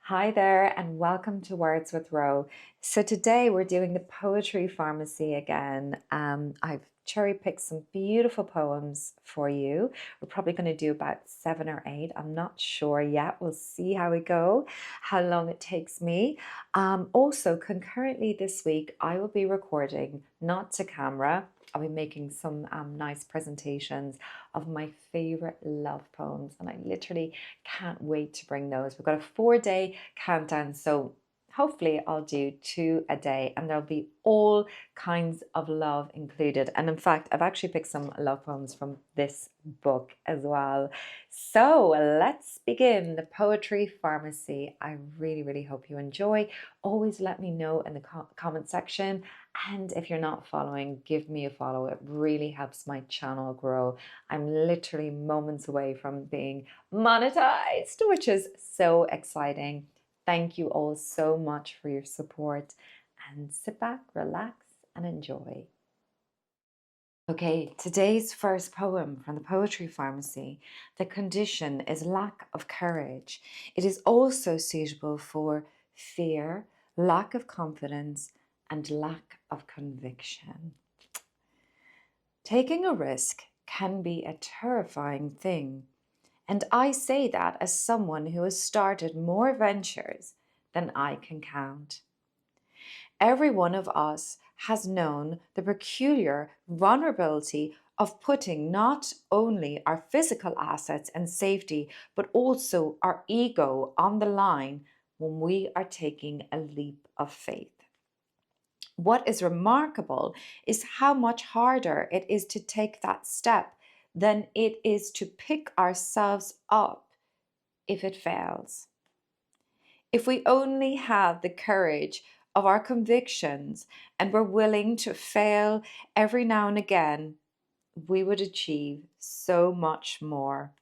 Hi there, and welcome to Words with Ro. So today we're doing the poetry pharmacy again. I've cherry picked some beautiful poems for you. We're probably going to do about 7 or 8. I'm not sure yet. We'll see how we go, how long it takes me. Also, concurrently this week, I will be recording, not to camera. I'll be making some nice presentations of my favorite love poems, and I literally can't wait to bring those. We've got a 4-day countdown, so hopefully I'll do 2 a day, and there'll be all kinds of love included. And in fact, I've actually picked some love poems from this book as well. So let's begin the poetry pharmacy. I really hope you enjoy. Always let me know in the comment section, and if you're not following, give me a follow. It really helps my channel grow. I'm literally moments away from being monetized, which is so exciting. Thank you all so much for your support, and sit back, relax, and enjoy. Okay, today's first poem from the Poetry Pharmacy. The condition is lack of courage. It is also suitable for fear, lack of confidence, and lack of conviction. Taking a risk can be a terrifying thing, and I say that as someone who has started more ventures than I can count. Every one of us has known the peculiar vulnerability of putting not only our physical assets and safety, but also our ego on the line when we are taking a leap of faith. What is remarkable is how much harder it is to take that step than it is to pick ourselves up if it fails. If we only had the courage of our convictions and were willing to fail every now and again, we would achieve so much more.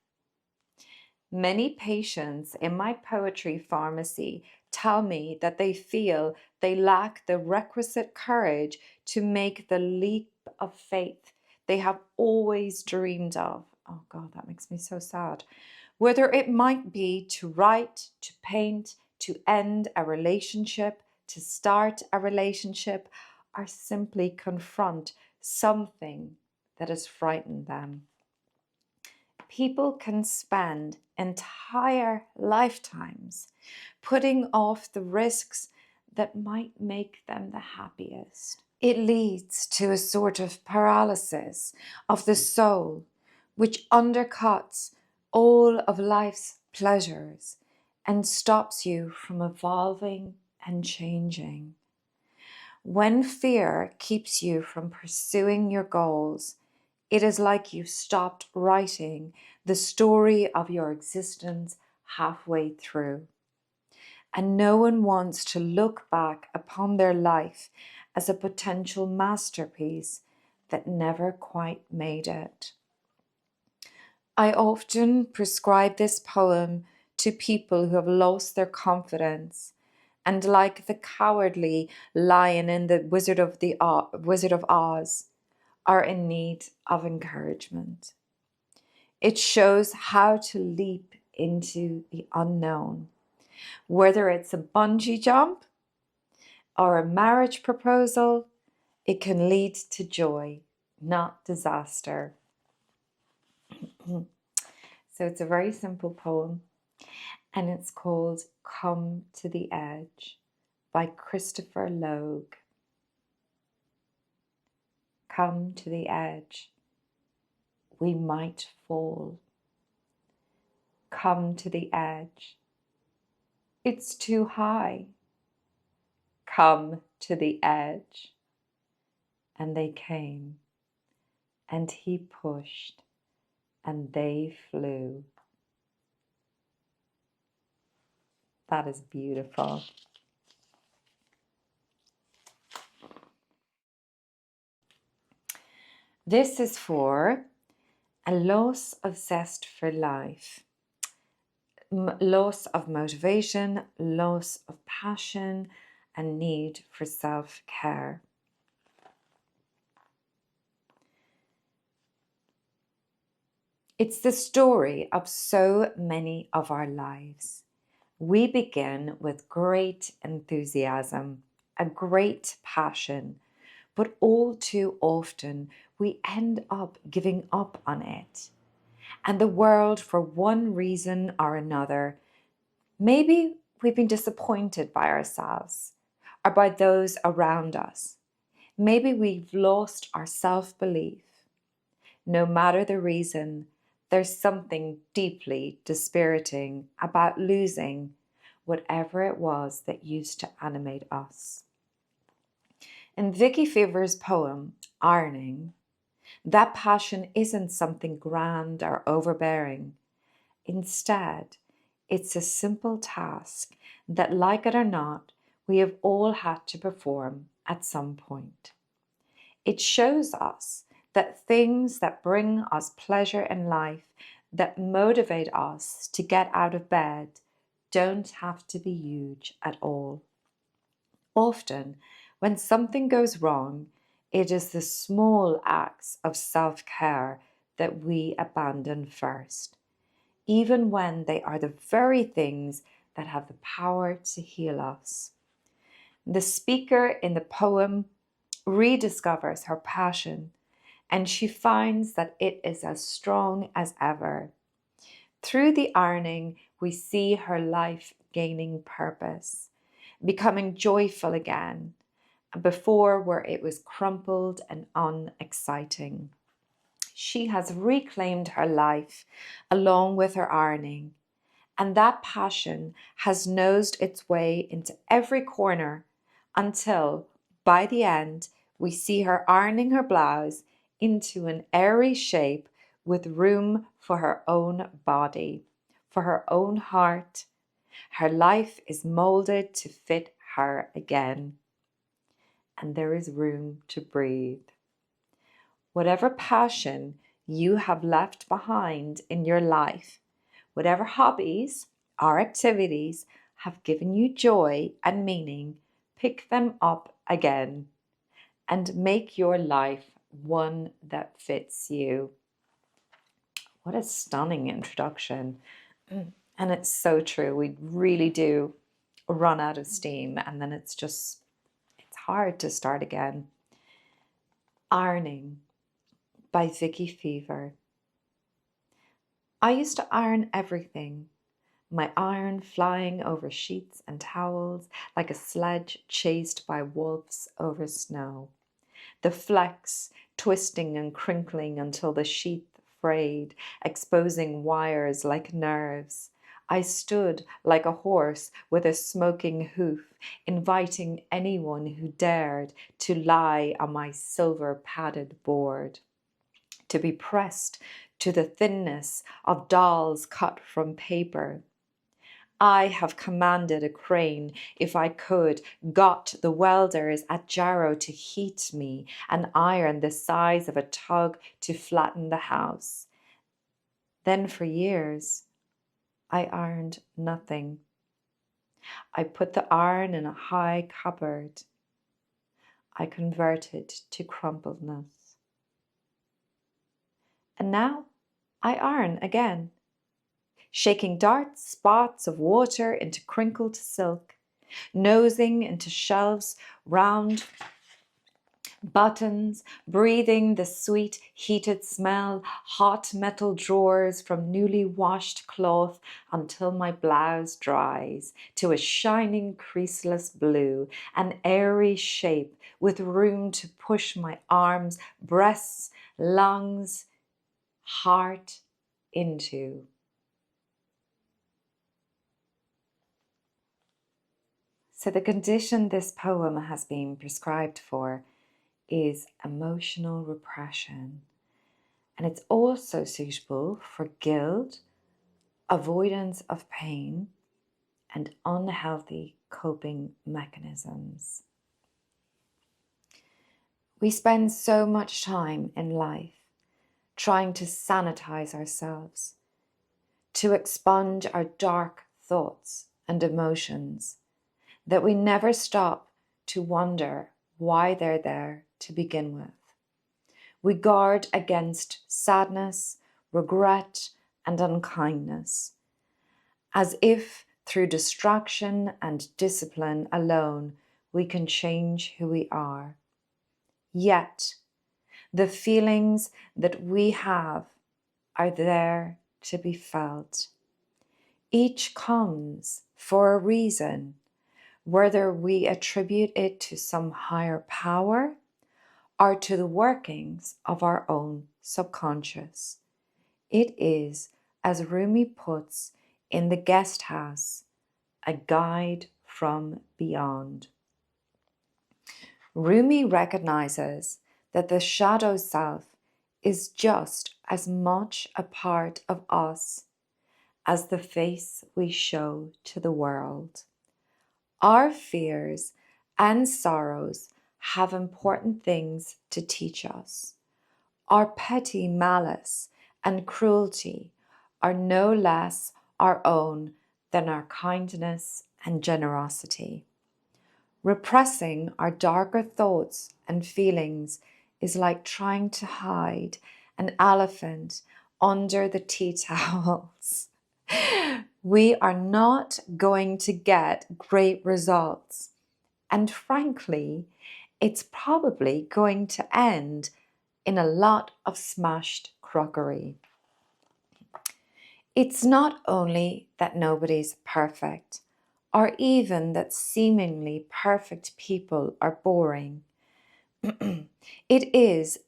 Many patients in my poetry pharmacy tell me that they feel they lack the requisite courage to make the leap of faith they have always dreamed of. Oh God, that makes me so sad. Whether it might be to write, to paint, to end a relationship, to start a relationship, or simply confront something that has frightened them. People can spend entire lifetimes putting off the risks that might make them the happiest. It leads to a sort of paralysis of the soul, which undercuts all of life's pleasures and stops you from evolving and changing. When fear keeps you from pursuing your goals, it is like you stopped writing the story of your existence halfway through. And no one wants to look back upon their life as a potential masterpiece that never quite made it. I often prescribe this poem to people who have lost their confidence and, like the cowardly lion in the Wizard of Oz, are in need of encouragement. It shows how to leap into the unknown, whether it's a bungee jump or a marriage proposal. It can lead to joy, not disaster. So it's a very simple poem, and it's called Come to the Edge by Christopher Logue. Come to the edge. We might fall. Come to the edge. It's too high. Come to the edge. And they came, and he pushed, and they flew. That is beautiful. This is for a loss of zest for life, loss of motivation, loss of passion, and need for self-care. It's the story of so many of our lives. We begin with great enthusiasm, a great passion, but all too often we end up giving up on it. And the world, for one reason or another, maybe we've been disappointed by ourselves or by those around us. Maybe we've lost our self-belief. No matter the reason, there's something deeply dispiriting about losing whatever it was that used to animate us. In Vicki Fever's poem, Ironing, that passion isn't something grand or overbearing. Instead, it's a simple task that, like it or not, we have all had to perform at some point. It shows us that things that bring us pleasure in life, that motivate us to get out of bed, don't have to be huge at all. Often, when something goes wrong, it is the small acts of self-care that we abandon first, even when they are the very things that have the power to heal us. The speaker in the poem rediscovers her passion, and she finds that it is as strong as ever. Through the ironing, we see her life gaining purpose, becoming joyful again, before where it was crumpled and unexciting. She has reclaimed her life along with her ironing, and that passion has nosed its way into every corner until, by the end, we see her ironing her blouse into an airy shape with room for her own body, for her own heart. Her life is molded to fit her again, and there is room to breathe. Whatever passion you have left behind in your life, whatever hobbies or activities have given you joy and meaning, pick them up again and make your life one that fits you. What a stunning introduction. And it's so true. We really do run out of steam, and then it's hard to start again. Ironing by Vicki Fever. I used to iron everything, my iron flying over sheets and towels like a sledge chased by wolves over snow. The flecks twisting and crinkling until the sheath frayed, exposing wires like nerves. I stood like a horse with a smoking hoof, inviting anyone who dared to lie on my silver-padded board, to be pressed to the thinness of dolls cut from paper. I have commanded a crane, if I could, got the welders at Jarrow to heat me, an iron the size of a tug to flatten the house. Then for years, I ironed nothing. I put the iron in a high cupboard. I converted to crumpledness. And now I iron again, shaking dark spots of water into crinkled silk, nosing into shelves round buttons, breathing the sweet heated smell, hot metal drawers from newly washed cloth until my blouse dries to a shining creaseless blue, an airy shape with room to push my arms, breasts, lungs, heart into. So the condition this poem has been prescribed for is emotional repression. And it's also suitable for guilt, avoidance of pain, and unhealthy coping mechanisms. We spend so much time in life trying to sanitize ourselves, to expunge our dark thoughts and emotions, that we never stop to wonder why they're there to begin with. We guard against sadness, regret, and unkindness, as if Through distraction and discipline alone, we can change who we are. Yet, the feelings that we have are there to be felt. Each comes for a reason, whether we attribute it to some higher power or to the workings of our own subconscious. It is, as Rumi puts in The Guest House, a guide from beyond. Rumi recognizes that the shadow self is just as much a part of us as the face we show to the world. Our fears and sorrows have important things to teach us. Our petty malice and cruelty are no less our own than our kindness and generosity. Repressing our darker thoughts and feelings is like trying to hide an elephant under the tea towels. We are not going to get great results. And frankly, it's probably going to end in a lot of smashed crockery. It's not only that nobody's perfect, or even that seemingly perfect people are boring. It is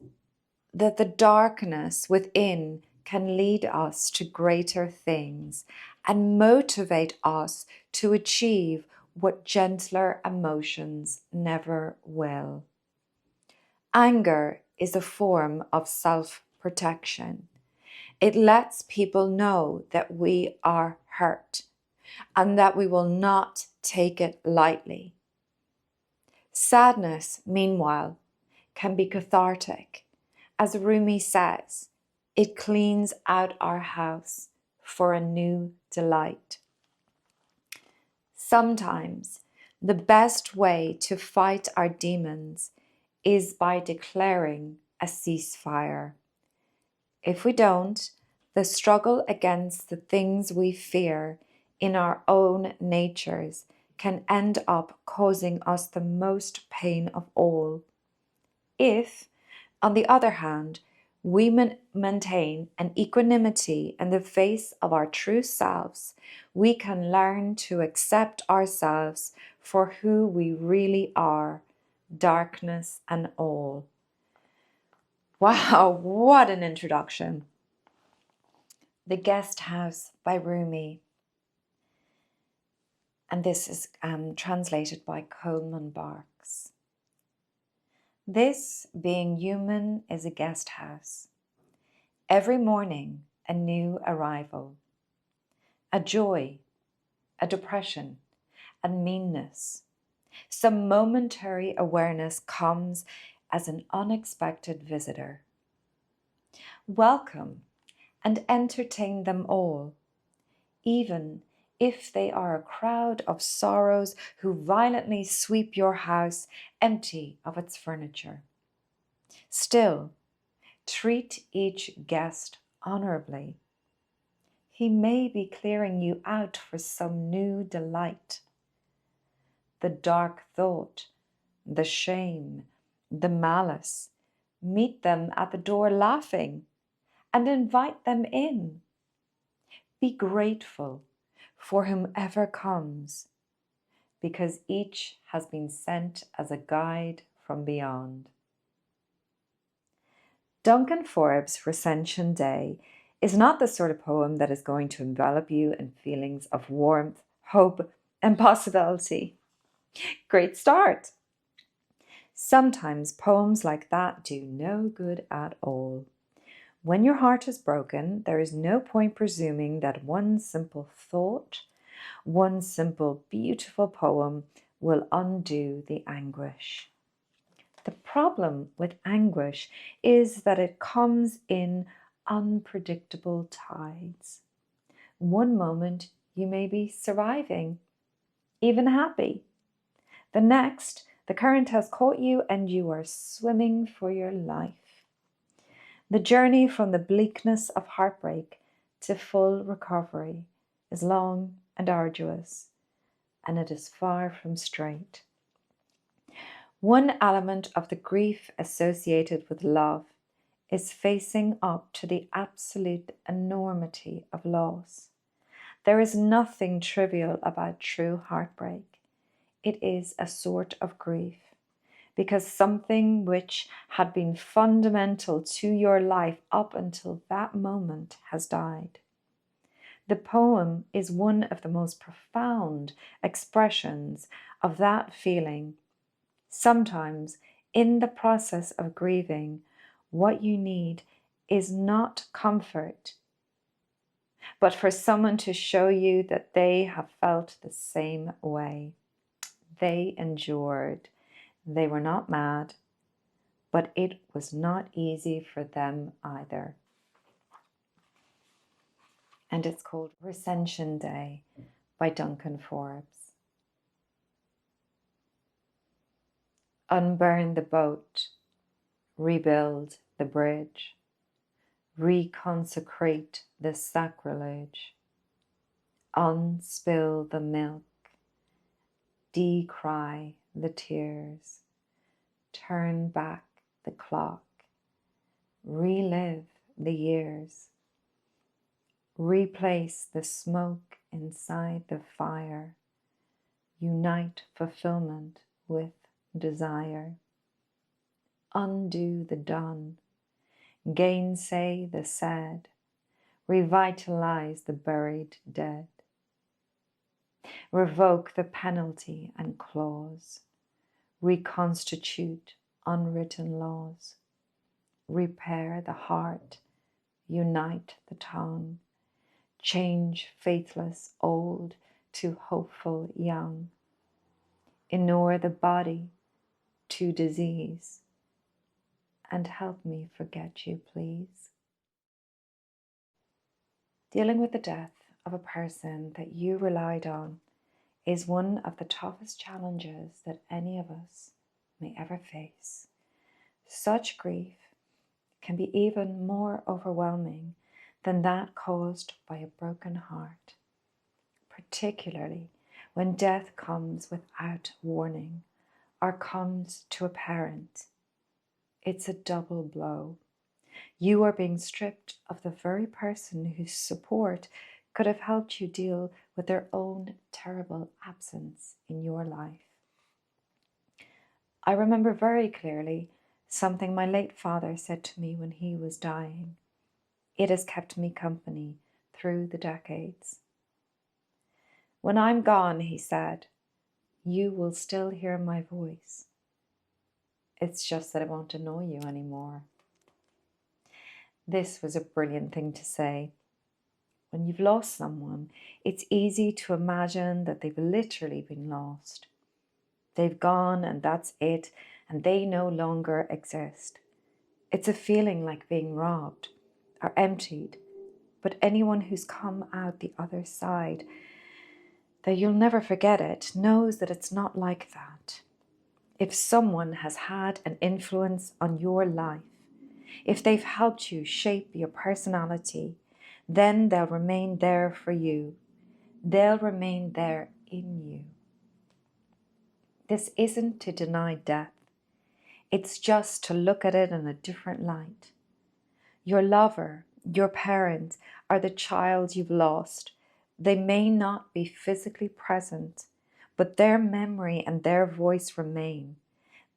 that the darkness within can lead us to greater things and motivate us to achieve what gentler emotions never will. Anger is a form of self-protection. It lets people know that we are hurt and that we will not take it lightly. Sadness, meanwhile, can be cathartic. As Rumi says, it cleans out our house for a new delight. Sometimes the best way to fight our demons is by declaring a ceasefire. If we don't, the struggle against the things we fear in our own natures can end up causing us the most pain of all. If, on the other hand, we maintain an equanimity in the face of our true selves, we can learn to accept ourselves for who we really are, darkness and all. Wow, what an introduction. The Guest House by Rumi. And this is translated by Coleman Barks. This, being human, is a guest house. Every morning, a new arrival. A joy, a depression, a meanness. Some momentary awareness comes as an unexpected visitor. Welcome and entertain them all, even if they are a crowd of sorrows who violently sweep your house empty of its furniture. Still, treat each guest honorably. He may be clearing you out for some new delight. The dark thought, the shame, the malice, meet them at the door laughing and invite them in. Be grateful for whomever comes, because each has been sent as a guide from beyond. Duncan Forbes' Recension Day is not the sort of poem that is going to envelop you in feelings of warmth, hope, and possibility. Great start! Sometimes poems like that do no good at all. When your heart is broken, there is no point presuming that one simple thought, one simple beautiful poem will undo the anguish. The problem with anguish is that it comes in unpredictable tides. One moment you may be surviving, even happy. The next, the current has caught you and you are swimming for your life. The journey from the bleakness of heartbreak to full recovery is long and arduous, and it is far from straight. One element of the grief associated with love is facing up to the absolute enormity of loss. There is nothing trivial about true heartbreak. It is a sort of grief, because something which had been fundamental to your life up until that moment has died. The poem is one of the most profound expressions of that feeling. Sometimes, in the process of grieving, what you need is not comfort, but for someone to show you that they have felt the same way. They endured. They were not mad, but it was not easy for them either. And it's called Recension Day by Duncan Forbes. Unburn the boat, rebuild the bridge, reconsecrate the sacrilege, unspill the milk, decry the tears, turn back the clock, relive the years, replace the smoke inside the fire, unite fulfillment with desire, undo the done, gainsay the said, revitalize the buried dead, revoke the penalty and clause, reconstitute unwritten laws, repair the heart, unite the tongue, change faithless old to hopeful young, inure the body to disease, and help me forget you, please. Dealing with the death of a person that you relied on is one of the toughest challenges that any of us may ever face. Such grief can be even more overwhelming than that caused by a broken heart, particularly when death comes without warning or comes to a parent. It's a double blow. You are being stripped of the very person whose support could have helped you deal with their own terrible absence in your life. I remember very clearly something my late father said to me when he was dying. It has kept me company through the decades. When I'm gone, he said, you will still hear my voice. It's just that it won't annoy you anymore. This was a brilliant thing to say. When you've lost someone, it's easy to imagine that they've literally been lost. They've gone and that's it, and they no longer exist. It's a feeling like being robbed or emptied, but anyone who's come out the other side, that you'll never forget it, knows that it's not like that. If someone has had an influence on your life, if they've helped you shape your personality, then they'll remain there for you. They'll remain there in you. This isn't to deny death. It's just to look at it in a different light. Your lover, your parent, or the child you've lost, they may not be physically present, but their memory and their voice remain.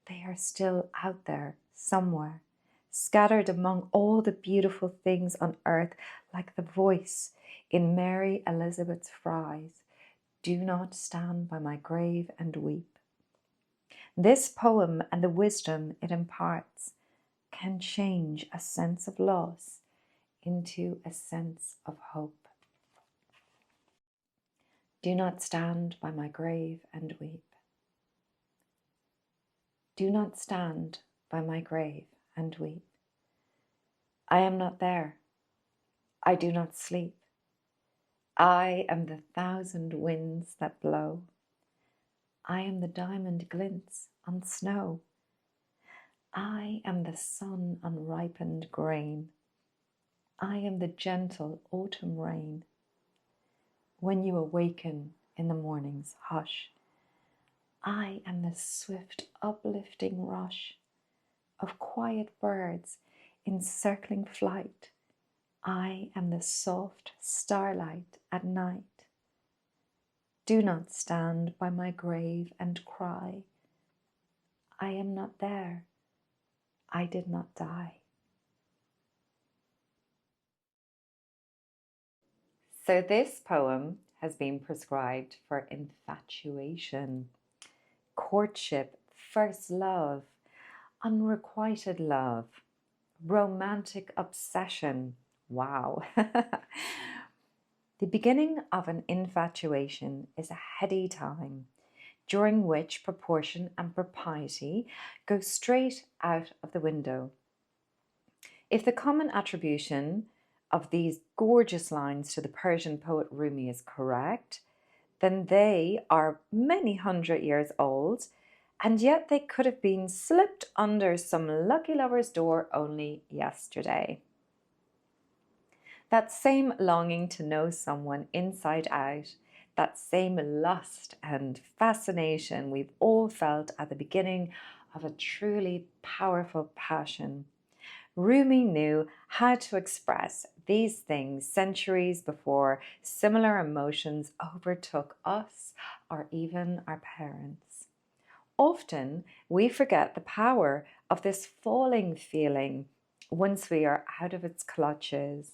They are still out there somewhere, scattered among all the beautiful things on earth, like the voice in Mary Elizabeth Frye's "Do not stand by my grave and weep." This poem and the wisdom it imparts can change a sense of loss into a sense of hope. Do not stand by my grave and weep. Do not stand by my grave and weep. I am not there. I do not sleep. I am the thousand winds that blow. I am the diamond glints on snow. I am the sun on ripened grain. I am the gentle autumn rain. when you awaken in the morning's hush. I am the swift uplifting rush of quiet birds in circling flight. I am the soft starlight at night. Do not stand by my grave and cry. I am not there. I did not die. So this poem has been prescribed for infatuation, courtship, first love, unrequited love, romantic obsession. Wow. The beginning of an infatuation is a heady time, during which proportion and propriety go straight out of the window. If the common attribution of these gorgeous lines to the Persian poet Rumi is correct, then they are many hundred years old, and yet they could have been slipped under some lucky lover's door only yesterday. That same longing to know someone inside out, that same lust and fascination we've all felt at the beginning of a truly powerful passion. Rumi knew how to express these things centuries before similar emotions overtook us or even our parents. Often we forget the power of this falling feeling once we are out of its clutches.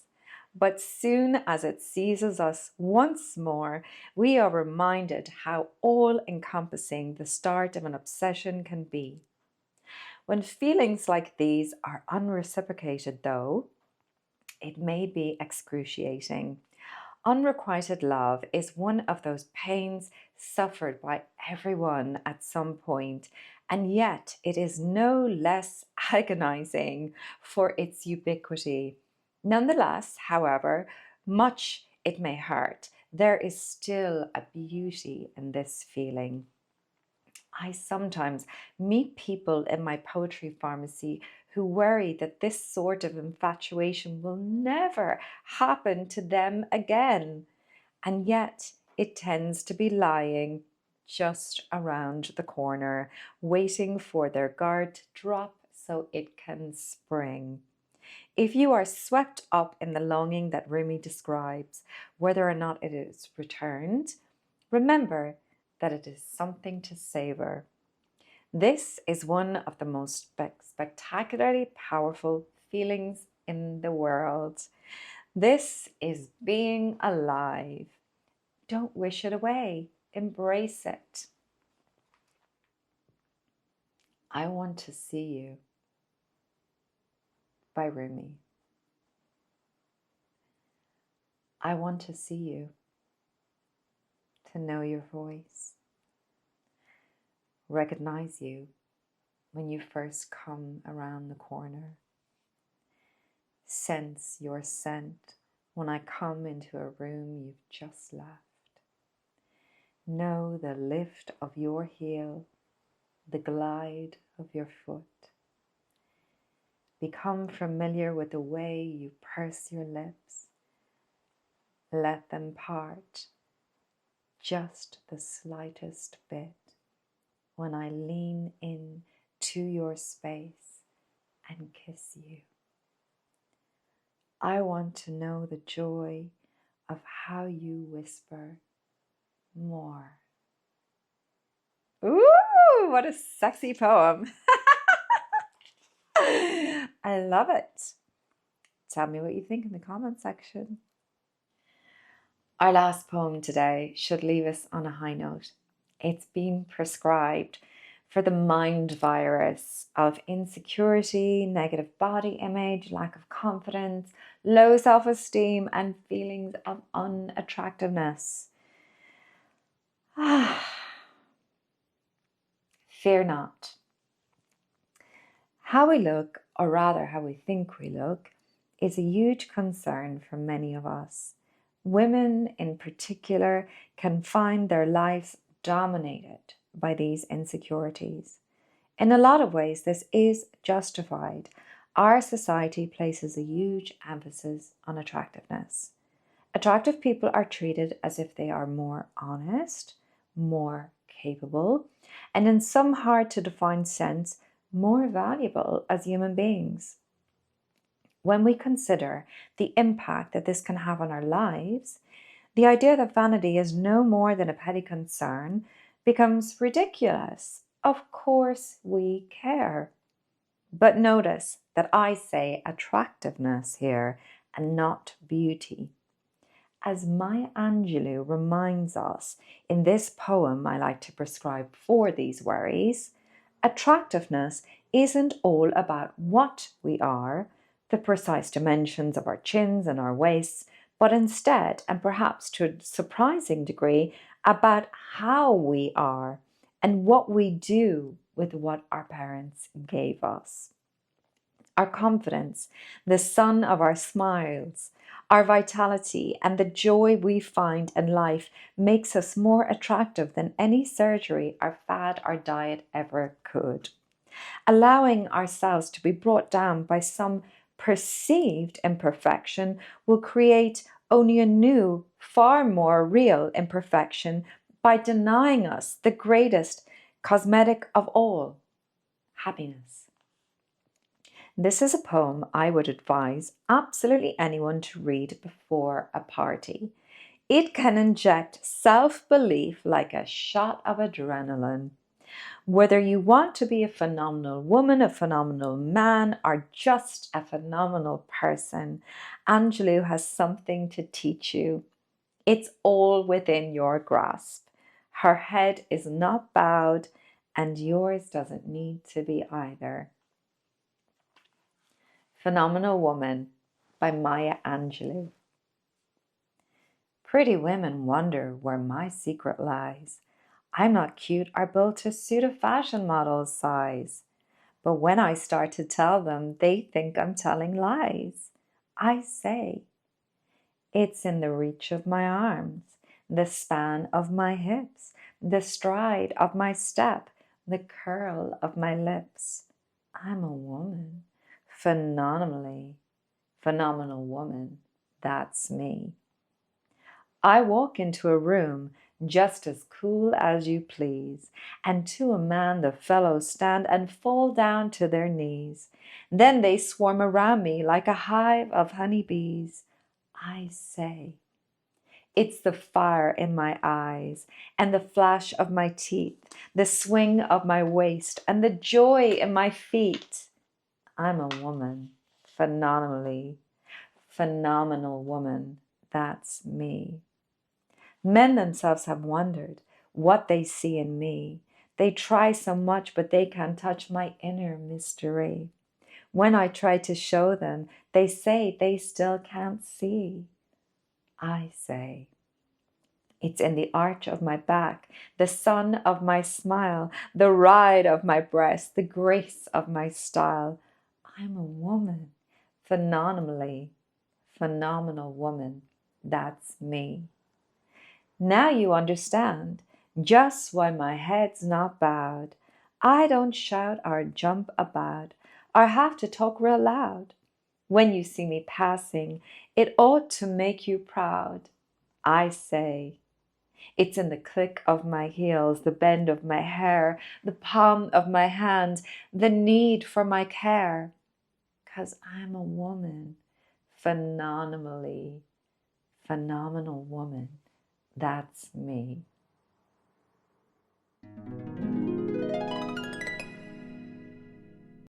But soon as it seizes us once more, we are reminded how all-encompassing the start of an obsession can be. When feelings like these are unreciprocated, though, it may be excruciating. Unrequited love is one of those pains suffered by everyone at some point, and yet it is no less agonizing for its ubiquity. Nonetheless, however much it may hurt, there is still a beauty in this feeling. I sometimes meet people in my poetry pharmacy who worry that this sort of infatuation will never happen to them again. And yet it tends to be lying just around the corner, waiting for their guard to drop so it can spring. If you are swept up in the longing that Rumi describes, whether or not it is returned, remember that it is something to savor. This is one of the most spectacularly powerful feelings in the world. This is being alive. Don't wish it away. Embrace it. I Want to See You by Rumi. I want to see you, to know your voice, recognize you when you first come around the corner, sense your scent when I come into a room you've just left, know the lift of your heel, the glide of your foot, become familiar with the way you purse your lips, let them part just the slightest bit when I lean in to your space and kiss you. I want to know the joy of how you whisper more. Ooh, what a sexy poem. I love it. Tell me what you think in the comment section. Our last poem today should leave us on a high note. It's been prescribed for the mind virus of insecurity, negative body image, lack of confidence, low self-esteem, and feelings of unattractiveness. Fear not. How we look, or rather how we think we look, is a huge concern for many of us. Women in particular can find their lives dominated by these insecurities. In a lot of ways, this is justified. Our society places a huge emphasis on attractiveness. Attractive people are treated as if they are more honest, more capable, and in some hard to define sense, more valuable as human beings. When we consider the impact that this can have on our lives, the idea that vanity is no more than a petty concern becomes ridiculous. Of course, we care. But notice that I say attractiveness here and not beauty. As Maya Angelou reminds us in this poem I like to prescribe for these worries, attractiveness isn't all about what we are, the precise dimensions of our chins and our waists, but instead, and perhaps to a surprising degree, about how we are and what we do with what our parents gave us. Our confidence, the sun of our smiles, our vitality, and the joy we find in life makes us more attractive than any surgery or fad or diet ever could. Allowing ourselves to be brought down by some perceived imperfection will create only a new, far more real imperfection by denying us the greatest cosmetic of all, happiness. This is a poem I would advise absolutely anyone to read before a party. It can inject self-belief like a shot of adrenaline. Whether you want to be a phenomenal woman, a phenomenal man, or just a phenomenal person, Angelou has something to teach you. It's all within your grasp. Her head is not bowed, and yours doesn't need to be either. Phenomenal Woman by Maya Angelou. Pretty women wonder where my secret lies. I'm not cute or built to suit a fashion model's size. But when I start to tell them, they think I'm telling lies. I say, it's in the reach of my arms, the span of my hips, the stride of my step, the curl of my lips. I'm a woman. Phenomenal woman, that's me. I walk into a room just as cool as you please, and to a man the fellows stand and fall down to their knees. Then they swarm around me like a hive of honeybees. I say, it's the fire in my eyes and the flash of my teeth, the swing of my waist and the joy in my feet. I'm a woman. Phenomenal woman, that's me. Men themselves have wondered what they see in me. They try so much, but they can't touch my inner mystery. When I try to show them, they say they still can't see. I say, it's in the arch of my back, the sun of my smile, the ride of my breast, the grace of my style. I'm a woman. Phenomenal woman, that's me. Now you understand just why my head's not bowed. I don't shout or jump about or have to talk real loud. When you see me passing, it ought to make you proud. I say, it's in the click of my heels, the bend of my hair, the palm of my hand, the need for my care. 'Cause I'm a woman. Phenomenal woman. That's me.